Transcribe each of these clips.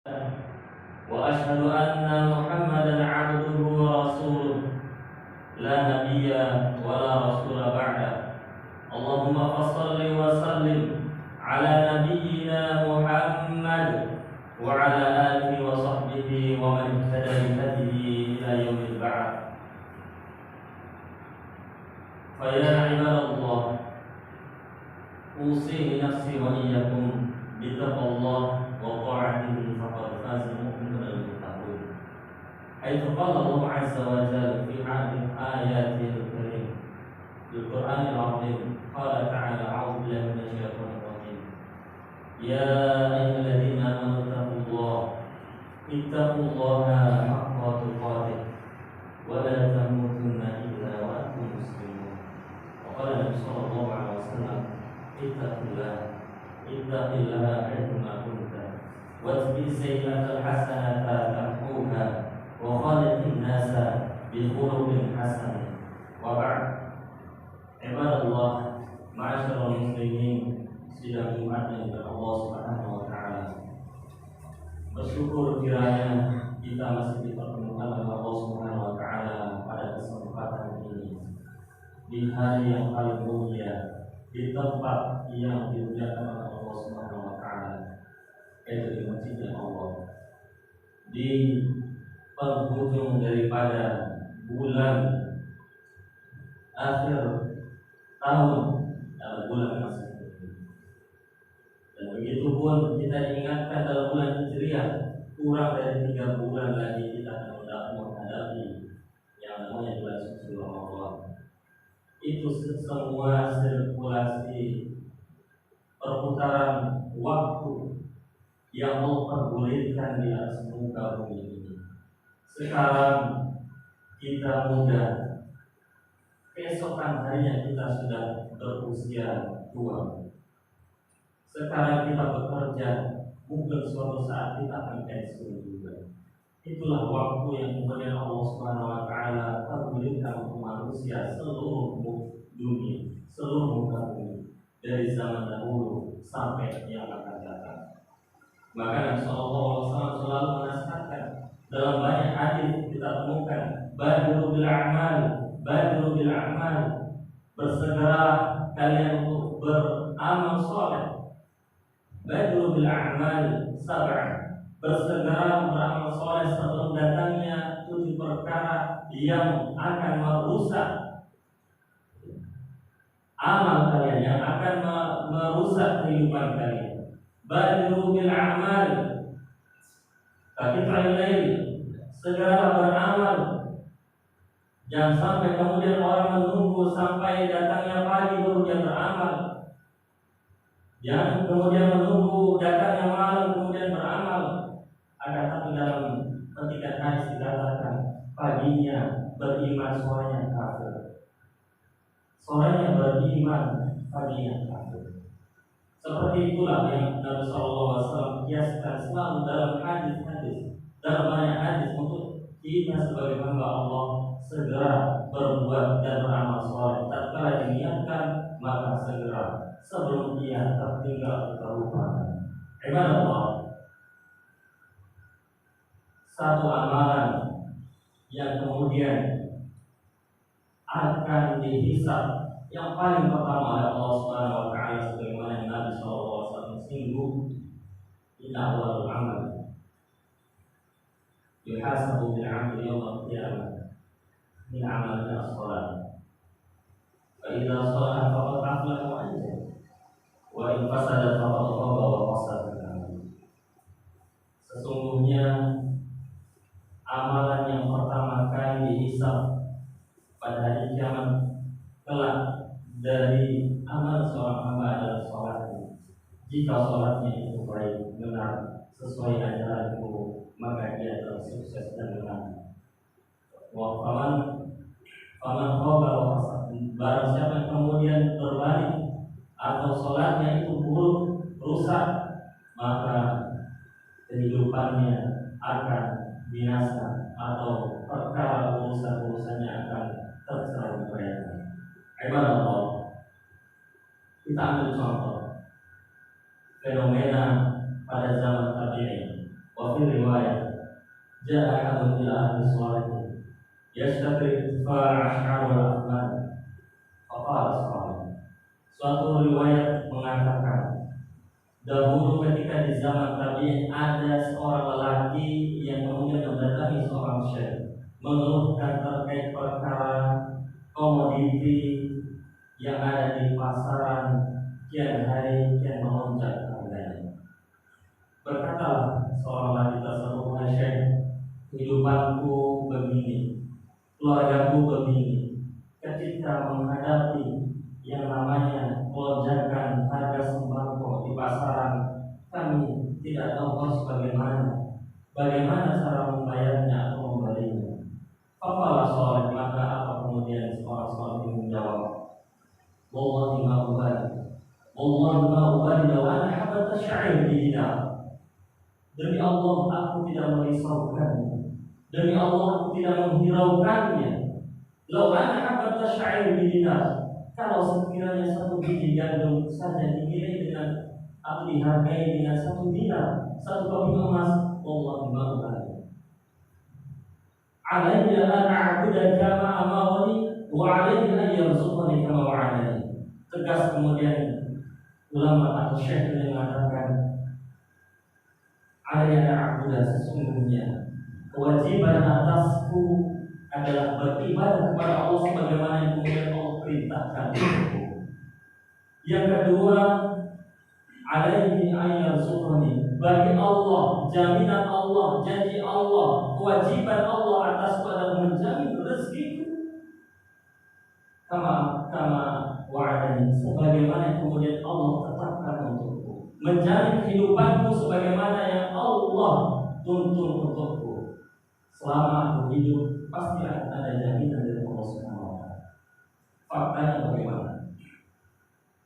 وأشهد أن محمدا عبده ورسوله لا نبي ولا رسول بعده. اللهم فصل وسلم على نبينا محمد وعلى آله وصحبه ومن اهتدى بهديه إلى يوم البعث. فيا عباد الله، أوصي نفسي وإياكم بتقوى الله وطاعته فقد فاز المؤمنون المتقون، حيث قال الله عز وجل في آياته الكريم في القرآن العظيم، قال تعالى: أعوذ بالله من الشيطان الرجيم، يا أيها الذين آمنوا اتقوا الله حق تقاته ولا تموتن إلا وأنتم مسلمون. وقال النبي صلى الله عليه وسلم: اتق الله حيثما كنت واتبع السيئة الحسنة تمحوها وخالق الناس بخلق حسن. وبعد، عباد الله، ma'asyiral muslimin, sidang Jumat yang Allah Subhanahu wa taala. Bersyukur kiranya kita masih dipertemukan oleh Allah Subhanahu wa taala pada kesempatan ini di hari yang paling mulia, di tempat yang dimuliakan oleh Allah Subhanahu wa taala, yaitu di masjid Allah, di penghujung daripada bulan akhir tahun dalam bulan Masih. Dan begitu pun kita diingatkan dalam bulan Hijriah, kurang dari 3 bulan lagi kita akan menghadapi yang namanya bulan suci Ramadan. Itu semua sirkulasi perputaran waktu yang Allah perbolehkan di atas muka bumi ini. Sekarang kita muda, keesokan harinya kita sudah berusia tua. Sekarang kita bekerja, mungkin suatu saat kita akan pensiun juga. Itulah waktu yang kemudian Allah Subhanahu wa taala perbolehkan untuk manusia seluruh dunia, seluruh muka bumi, dari zaman dahulu sampai yang akan datang. Maka Nabi sallallahu alaihi wasallam selalu menasihatkan dalam banyak hadis kita temukan, badiru bil a'mal, bersegera kalian untuk beramal soleh. Badiru bil a'mal sab'an, bersegera beramal soleh sebelum datangnya 7 perkara yang akan merusak amal kalian, yang akan merusak kehidupan kalian. Badiru bil a'mal, qit'il lail, segera beramal. Jangan sampai kemudian orang menunggu sampai datangnya pagi baru dia beramal. Jangan kemudian menunggu datangnya malam kemudian beramal. Tapi dalam ketika hadis dikatakan paginya beriman, sorenya kafir. Sorenya beriman, paginya kafir. Seperti itulah yang Nabi sallallahu alaihi wasallam kiaskan selalu dalam hadis-hadis, dalam banyak hadis, untuk kita sebagai hamba Allah segera berbuat dan beramal soleh. Tatkala diniatkan, maka segera, sebelum dia tertinggal terlupakan. Ibadallah, satu amalan yang kemudian akan dihisab yang paling pertama oleh Allah Subhanahu wa taala, sebagaimana yang Nabi sallallahu alaihi wasallam singgung, inna awwalul amal yuhasabu bil 'amali yaumil qiyamah min 'amalina as-shalah. Fa idza shalaha faqad aflaha wa anjah, wa in fasada faqad khaba wa khasara. Sesungguhnya amalan yang pertama kali dihisab pada hari kiamat kelak dari amal seorang hamba adalah sholatnya. Jika sholatnya itu baik, benar, sesuai ajaran guru, maka dia telah sukses dan menang. Faman khaba wa khasara, barang siapa yang kemudian berbalik atau sholatnya itu buruk, rusak, maka kehidupannya akan binasa atau perkara urusan-urusannya akan tercerai-berai. Ibadallah, kita ambil contoh fenomena pada zaman tabi'in. Wa fi riwayat ja'a ahadun ila ahli sholati yashtaki irtifa'a ash'ar wal afnan faqala salih. Suatu riwayat mengatakan dahulu ketika di zaman tabi'in ada seorang lelaki yang kemudian mendatangi seorang syekh mengeluhkan terkait perkara komoditi yang ada di pasaran kian hari kian melonjak harganya. Berkatalah seorang lelaki tersebut, "Wahai syekh, kehidupanku begini, keluargaku begini. Ketika menghadapi yang namanya lonjakan harga sembako di pasaran, kami tidak tahu harus bagaimana cara membayarnya atau membelinya." Faqala Shalih, maka apa kemudian seorang Shalih menjawab, "Wallahi ma ubali law ana habbata sya'ir bi dinar." Demi Allah aku tidak merisaukannya, demi Allah aku tidak menghiraukannya. Law ana habbata sya'ir bi dinar, kalau sekiranya satu biji gandum saja dinilai dengan atau dihargai dengan 1 dinar, 1 keping emas, wallahi ma ubali. Alayya an a'budu kama amarani wa alayhi an yarzuqani kama wa'adani. Tegas kemudian ulama atau syekh yang mengatakan, alayya an a'budu, sesungguhnya kewajiban atasku adalah beribadah kepada Allah sebagaimana yang kemudian Allah perintahkan. Yang kedua, alaihi ayyarzuqani, bagi Allah, jaminan Allah, janji Allah, kewajiban Allah atasku adalah menjamin rezekiku kama wa'adani, sebagaimana yang kemudian Allah tetapkan untukku, menjamin kehidupanku sebagaimana yang Allah tuntun untukku. Selama aku hidup pasti akan ada jaminan dari Allah Subhanahu wa taala. Faktanya bagaimana?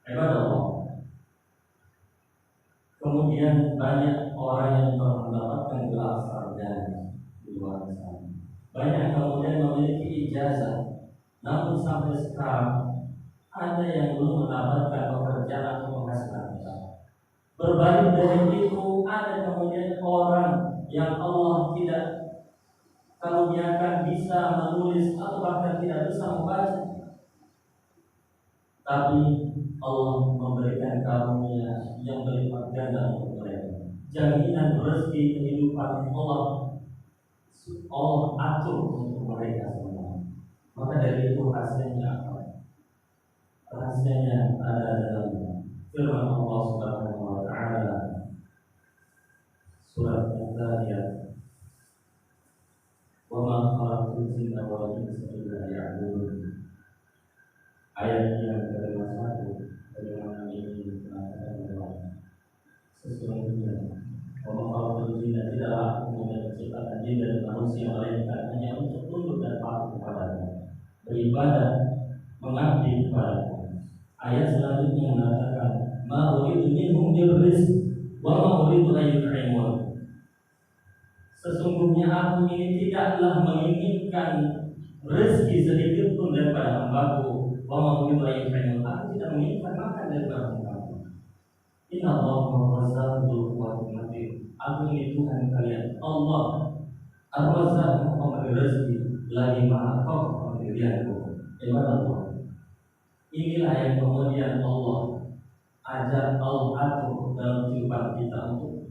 Ibadallah. Kemudian banyak orang yang telah mendapatkan gelar sarjana di luar sana. Banyak kemudian memiliki ijazah, namun sampai sekarang ada yang belum mendapatkan pekerjaan atau penghasilan besar. Berbalik dari itu, ada kemudian orang yang Allah tidak karuniakan bisa menulis atau bahkan tidak bisa membaca, tapi Allah memberikan karunia yang berlipat ganda untuk mereka. Jaminan rezeki kehidupan Allah atur untuk mereka semua. Maka dari itu hasilnya apa? Rahasianya ada dalam firman Allah Subhanahu wa taala surat Al-Zariyat, "Wa ma khalaqtul jinna wal insa illa liya'budun." Ayat yang ke-51, bagaimana ini mengatakan bahwa sesungguhnya wa ma khalaqtul jinna, tidaklah aku menciptakan jin dan manusia melainkan hanya untuk tunduk dan patuh kepada-Nya, beribadah, mengabdi kepada-Nya. Ayat selanjutnya mengatakan, "Ma uridu minhum min rizq wa ma uridu an yut'imun." Sesungguhnya aku ini tidaklah menginginkan rezeki sedikit pun daripada hambaku. Wa ma uridu an yut'imun, aku tidak menginginkan makan daripada hambaku. Inna Allaha razzaqul quwwatul matin. Aku ini Tuhan kalian, Allah Ar-Razzaq, memberi rezeki, lagi Maha Kau pemberianku. Allah. Inilah yang kemudian Allah ajar, Allah atur dalam kehidupan kita untuk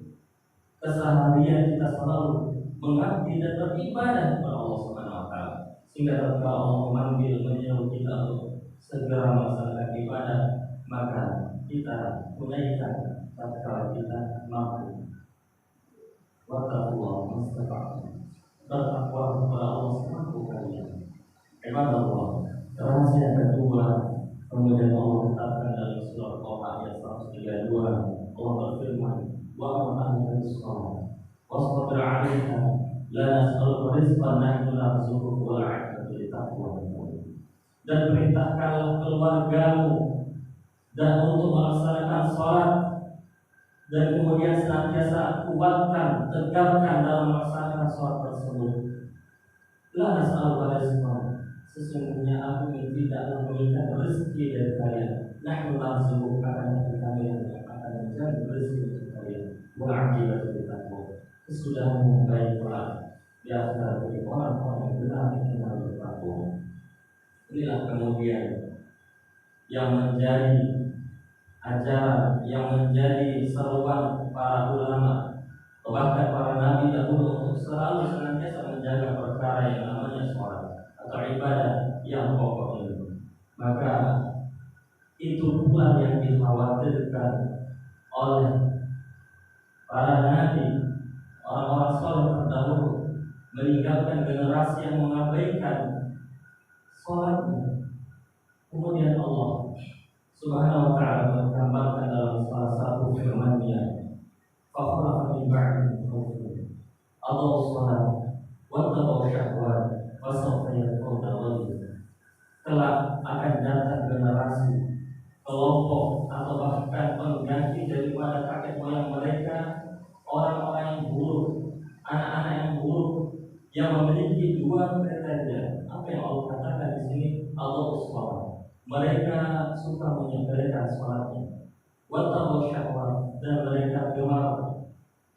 keseharian kita selalu mengabdi dan beribadah kepada Allah Subhanahu wa taala. Sehingga tatkala Allah memanggil menyeru kita untuk segera melaksanakan ibadah, maka kita tunaikan tatkala kita mampu. Wattaqullah mastata'tum, bertakwa kepada Allah semampu kalian. Ibadallah. Rahasia kedua kemudian Allah tetapkan dalam surah Al-Qamar ayat 132. Allah berfirman, "Wa amanu bis-shalah wasbir 'alaiha la nas'aluka rizqan nahnu narzuquka wal 'aqibatu lit-taqwa." Dan perintahkanlah keluargamu dan untuk melaksanakan salat, dan kemudian senantiasa kuatkan, tegakkan dalam melaksanakan salat tersebut. La nas'aluka rizqan, sesungguhnya aku tidak menginginkan rezeki dari kalian. Nahnu narzuquka, akan kami yang akan menjamin rezeki dari kalian. Wa 'aqibatu lit-taqwa, kesudahan yang baik pula di antara orang-orang yang benar yang bertakwa. Inilah kemudian yang menjadi ajaran, yang menjadi seruan para ulama, bahkan para nabi dahulu untuk selalu senantiasa menjaga perkara yang namanya sholat atau ibadah yang pokok ini. Maka itu pula yang dikhawatirkan oleh para nabi, orang-orang soleh terdahulu, meninggalkan generasi yang mengabaikan sholatnya. Kemudian Allah Subhanahu wa ta'ala menggambarkan dalam salah satu firman-Nya, "Fakhalafa min ba'dihim khalfun adhaa'u shalah wattaba'u syahwat fasawfa yalqawna ghayya." Telah akan datang generasi, kelompok atau bahkan pengganti daripada kakek moyang mereka, orang-orang yang buruk, anak-anak yang buruk, yang memiliki dua kriteria. Apa yang Allah katakan di sini? Adhaa'u shalah. Mereka suka menyepelekan sholatnya, wattaba'u syahwat, dan mereka gemar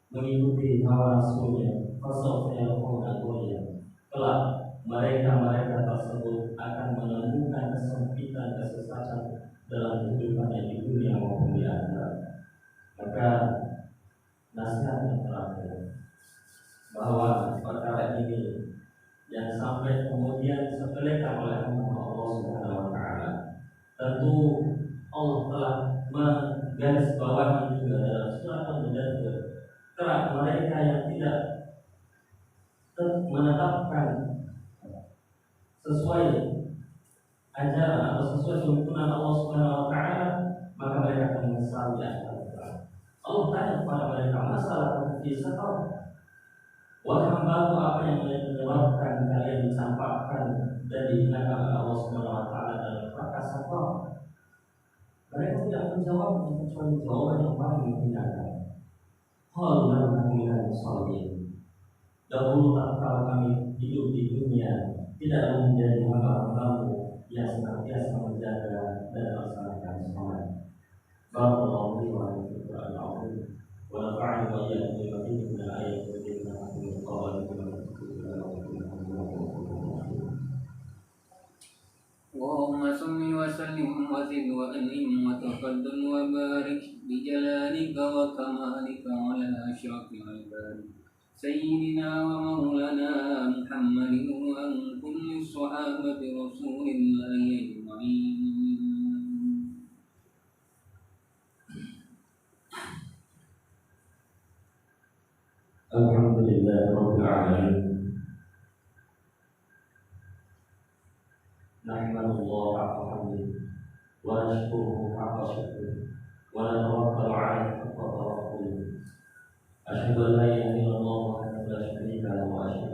mengikuti hawa nafsunya. Fasawfa yalqawna ghayya. Kelak mereka tersebut akan menemukan kesempitan, kesesatan dalam kehidupannya di dunia maupun di akhirat. Maka nasihat yang terakhir, bahwa perkara ini yang sampai kemudian disepelekan oleh Allah Subhanahu wa ta'ala. Tentu Allah telah menggarisbawahi juga dalam surat Al-Mudaththir, kelak mereka yang tidak menetapkan sesuai ajaran atau sesuai tuntunan Allah Subhanahu wa ta'ala, maka mereka akan menyesal di akhirat. Allah tanya kepada mereka, masalah kisah kau, wahai hambaku, apa yang menyebabkan kalian dicampakkan dan dihinakan oleh Allah Subhanahu wa ta'ala dalam perkasa kau? Mereka tidak menjawab kecuali jawaban yang paling menghinakan. Qalu lam naku minal musallin. Dahulu tatkala kami hidup di dunia, tidak menjadi hamba-hambamu yang senantiasa menjaga dan melaksanakan sholat. Barakallahu li wa lakum fil Qur'anil azim wa nafa'ani wa iyyakum bima fihi min al-ayati wal hikmati wal maw'izati اللهم صل وسلم وزد وأنعم وتقدم وبارك بجلالك وكمالك على أشرف عبادك سيدنا ومولانا محمد وعن كل صحابة رسول الله أجمعين. Alhamdulillah Rabbil Alamin. Nahmadullah haqqa hamdihi wa nashkuruhu haqqa syukrihi wa natawakkalu 'alaihi haqqa tawakkulihi. Asyhadu an